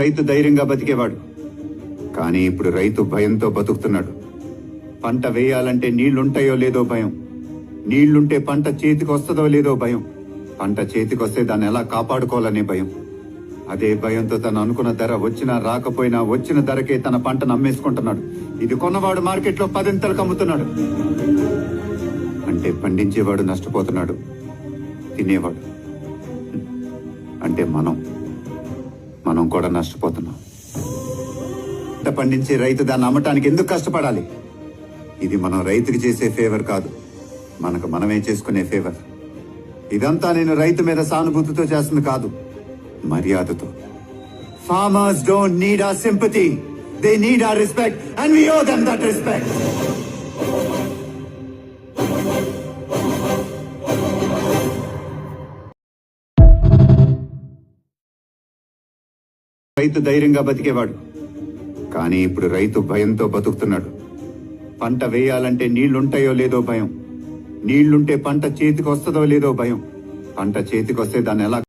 రైతు ధైర్యంగా బతికేవాడు. కానీ ఇప్పుడు రైతు భయంతో బతుకుతున్నాడు. పంట వేయాలంటే నీళ్లుంటాయో లేదో భయం. నీళ్లుంటే పంట చేతికి వస్తుందో లేదో భయం. పంట చేతికొస్తే దాన్ని ఎలా కాపాడుకోవాలనే భయం. అదే భయంతో తను అనుకున్న ధర వచ్చినా రాకపోయినా వచ్చిన ధరకే తన పంటను అమ్మేసుకుంటున్నాడు. ఇది కొన్నవాడు మార్కెట్లో 10 అమ్ముతున్నాడు. అంటే పండించేవాడు నష్టపోతున్నాడు, తినేవాడు అంటే మనం కూడా నష్టపోతున్నాం. పంట పండించే రైతు దాన్ని అమ్మటానికి ఎందుకు కష్టపడాలి? ఇది మనం రైతుకి చేసే ఫేవర్ కాదు, మనకు మనమే చేసుకునే ఫేవర్. ఇదంతా నేను రైతు మీద సానుభూతితో చేస్తుంది కాదు, మర్యాదతో. Farmers don't need our sympathy. They need our respect and we owe them that respect. రైతు ధైర్యంగా బతికేవాడు. కానీ ఇప్పుడు రైతు భయంతో బతుకుతున్నాడు. పంట వేయాలంటే నీళ్లుంటాయో లేదో భయం. నీళ్లుంటే పంట చేతికి వస్తుందో లేదో భయం. పంట చేతికొస్తే దాన్ని ఎలా